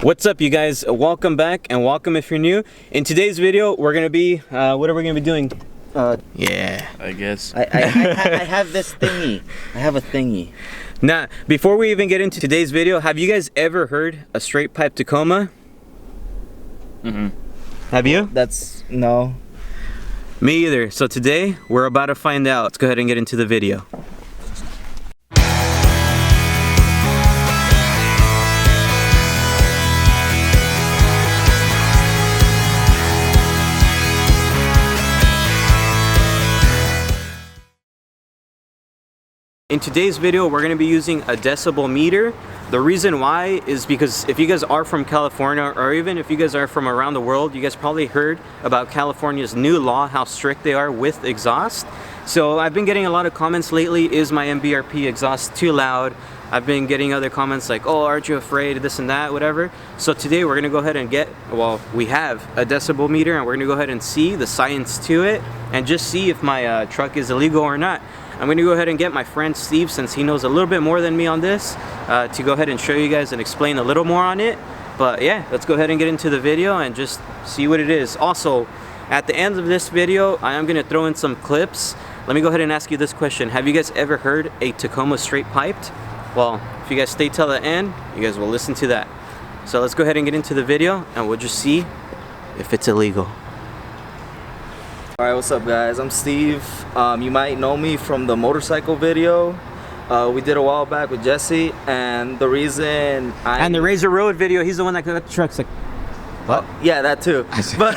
What's up, you guys? Welcome back, and welcome if you're new. In today's video, we're gonna be what are we gonna be doing? Yeah, I guess I have this thingy. I have a thingy. Nah, before we even get into today's video, have you guys ever heard a straight pipe Tacoma? Have you? No. Me either. So today we're about to find out. Let's go ahead and get into the video. In today's video, we're going to be using a decibel meter. The reason why is because if you guys are from California, or even if you guys are from around the world, you guys probably heard about California's new law, how strict they are with exhaust. So I've been getting a lot of comments lately, is my Mbrp exhaust too loud? I've been getting other comments like, oh, aren't you afraid of this and that, whatever. So today we're going to go ahead and we have a decibel meter, and we're going to go ahead and see the science to it and just see if my truck is illegal or not. I'm going to go ahead and get my friend Steve, since he knows a little bit more than me on this, to go ahead and show you guys and explain a little more on it. But yeah, let's go ahead and get into the video and just see what it is. Also, at the end of this video, I am going to throw in some clips. Let me go ahead and ask you this question. Have you guys ever heard a Tacoma straight piped? Well, if you guys stay till the end, you guys will listen to that. So let's go ahead and get into the video, and we'll just see if it's illegal. Alright, what's up guys? I'm Steve. You might know me from the motorcycle video we did a while back with Jesse, and the reason And the Razor Road video, he's the one that got the trucks like... What? Yeah, that too. But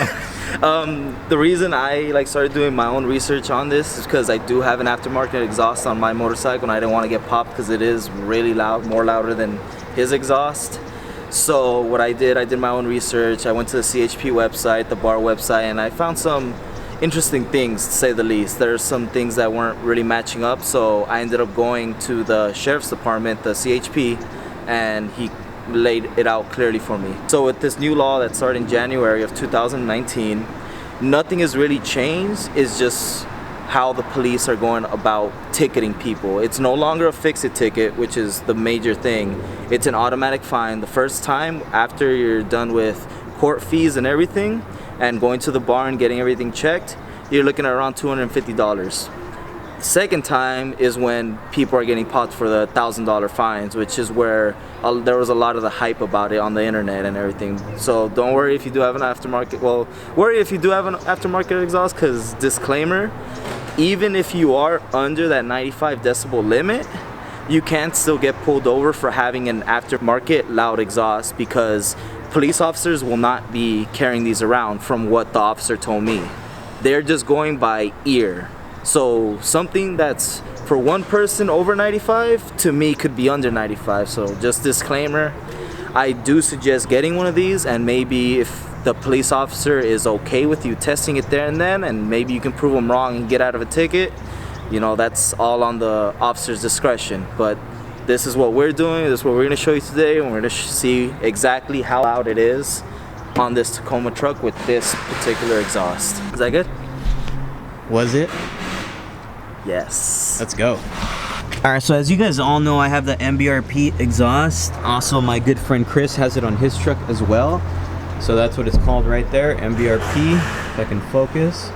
the reason I started doing my own research on this is because I do have an aftermarket exhaust on my motorcycle, and I didn't want to get popped because it is really loud, more louder than his exhaust. So what I did my own research. I went to the CHP website, the bar website, and I found some interesting things, to say the least. There's some things that weren't really matching up, so I ended up going to the sheriff's department, the CHP, and he laid it out clearly for me. So with this new law that started in January of 2019, nothing has really changed. It's just how the police are going about ticketing people. It's no longer a fix-it ticket, which is the major thing. It's an automatic fine. The first time, after you're done with court fees and everything, and going to the bar and getting everything checked, you're looking at around $250. Second time is when people are getting popped for the $1,000 fines, which is where there was a lot of the hype about it on the internet and everything. So don't worry if you do have an aftermarket, well, worry if you do have an aftermarket exhaust, because disclaimer, even if you are under that 95 decibel limit, you can still get pulled over for having an aftermarket loud exhaust, because police officers will not be carrying these around, from what the officer told me. They're just going by ear. So something that's for one person over 95, to me could be under 95. So just disclaimer, I do suggest getting one of these, and maybe if the police officer is okay with you testing it there and then, and maybe you can prove them wrong and get out of a ticket, you know, that's all on the officer's discretion. But this is what we're doing, this is what we're going to show you today, and we're going to see exactly how loud it is on this Tacoma truck with this particular exhaust. Is that good? Was it? Yes. Let's go. Alright, so as you guys all know, I have the Mbrp exhaust. Also, my good friend Chris has it on his truck as well. So that's what it's called right there, Mbrp, if I can focus.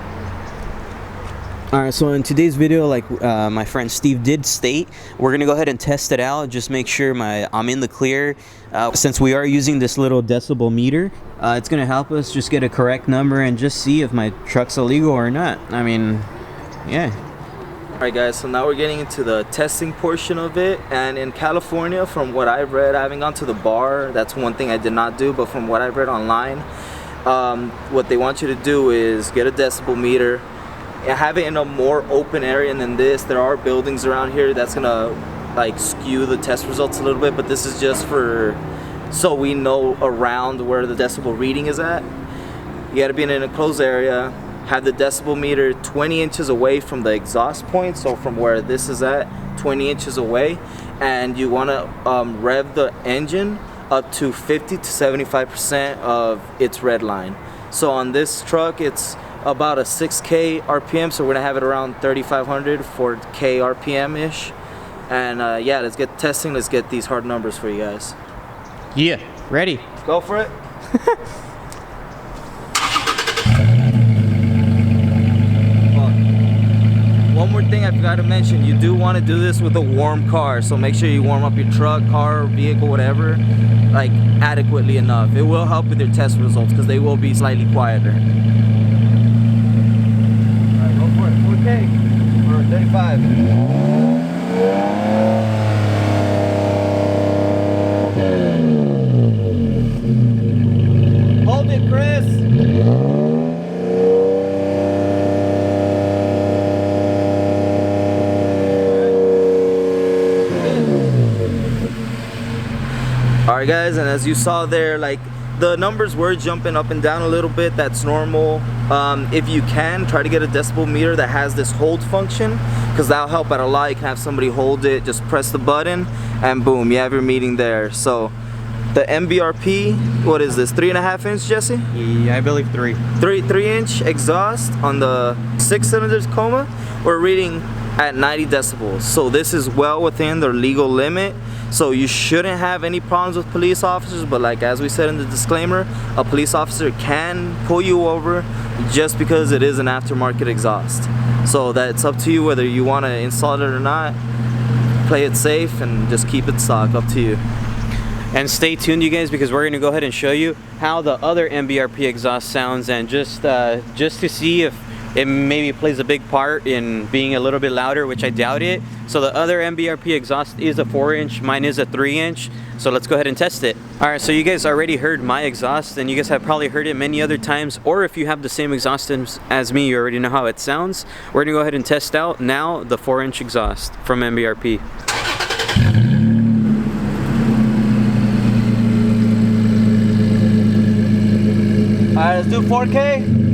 Alright, so in today's video, like my friend Steve did state, we're going to go ahead and test it out, just make sure I'm in the clear. Since we are using this little decibel meter, it's going to help us just get a correct number and just see if my truck's illegal or not. I mean, yeah. Alright guys, so now we're getting into the testing portion of it, and in California, from what I've read, I haven't gone to the bar, that's one thing I did not do, but from what I've read online, what they want you to do is get a decibel meter, have it in a more open area than this. There are buildings around here that's gonna like skew the test results a little bit, but this is just for so we know around where the decibel reading is at. You gotta be in an enclosed area, have the decibel meter 20 inches away from the exhaust point, so from where this is at, 20 inches away, and you wanna rev the engine up to 50 to 75% of its red line. So on this truck, it's about a 6K RPM, so we're gonna have it around 3,500, 4K RPM ish. And yeah, let's get testing, let's get these hard numbers for you guys. Yeah, ready. Go for it. One more thing I forgot to mention, you do want to do this with a warm car, so make sure you warm up your truck, car, vehicle, whatever, like adequately enough. It will help with your test results because they will be slightly quieter. Alright, go for it. 4K or 35. Hold it, Chris. Alright guys, and as you saw there, like the numbers were jumping up and down a little bit. That's normal. If you can, try to get a decibel meter that has this hold function, because that'll help out a lot. You can have somebody hold it, just press the button and boom, you have your meeting there. So the Mbrp, what is this, 3.5 inch, Jesse? Yeah, I believe 3 inch exhaust on the 6-cylinder Tacoma. We're reading at 90 decibels, so this is well within their legal limit. So you shouldn't have any problems with police officers, but like as we said in the disclaimer, a police officer can pull you over just because it is an aftermarket exhaust. So that's up to you whether you want to install it or not. Play it safe and just keep it stock, up to you. And stay tuned, you guys, because we're going to go ahead and show you how the other Mbrp exhaust sounds, and just to see if it maybe plays a big part in being a little bit louder, which I doubt it. So the other Mbrp exhaust is a 4-inch, mine is a 3-inch. So let's go ahead and test it. Alright, so you guys already heard my exhaust, and you guys have probably heard it many other times, or if you have the same exhaust as me, you already know how it sounds. We're gonna go ahead and test out now the 4-inch exhaust from Mbrp. Alright, let's do 4K.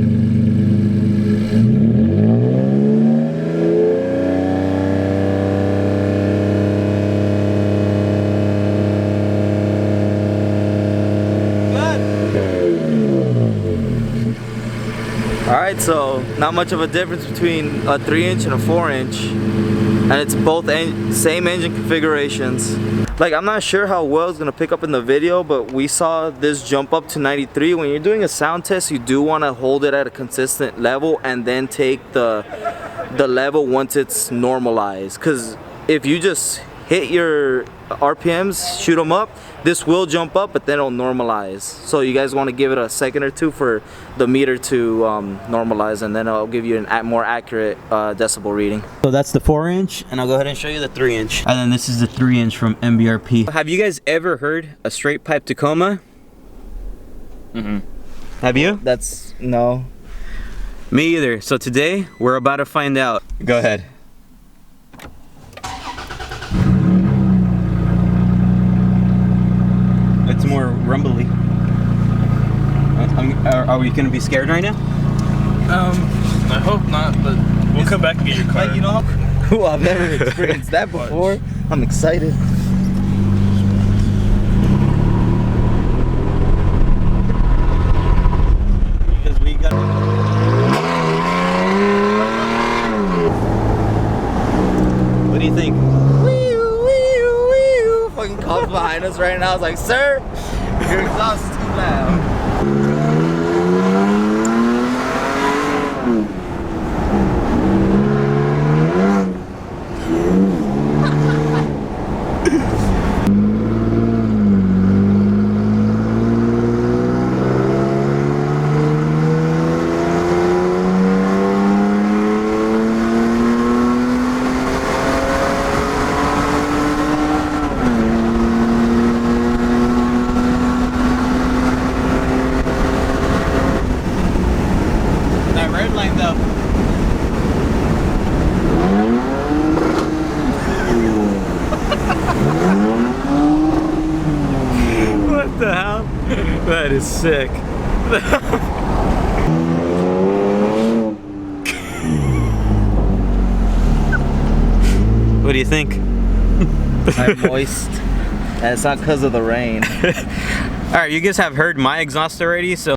Alright, so not much of a difference between a 3-inch and a 4-inch, and it's both same engine configurations. Like, I'm not sure how well it's gonna pick up in the video, but we saw this jump up to 93. When you're doing a sound test, you do want to hold it at a consistent level and then take the level once it's normalized, because if you just hit your RPMs, shoot them up, this will jump up, but then it'll normalize. So you guys want to give it a second or two for the meter to normalize, and then I'll give you a more accurate decibel reading. So that's the 4-inch, and I'll go ahead and show you the 3-inch. And then this is the 3-inch from Mbrp. Have you guys ever heard a straight pipe Tacoma? Have you? That's, no. Me either. So today, we're about to find out. Go ahead. It's more rumbly. Are we gonna be scared right now? I hope not, but we'll come back and get your car. Like, you know how cool, I've never experienced that before. I'm excited. Because we got. What do you think? Fucking cops behind us right now. I was like, sir, your exhaust is too loud. What the hell? That is sick. What do you think? I'm moist, and it's not because of the rain. Alright, you guys have heard my exhaust already, so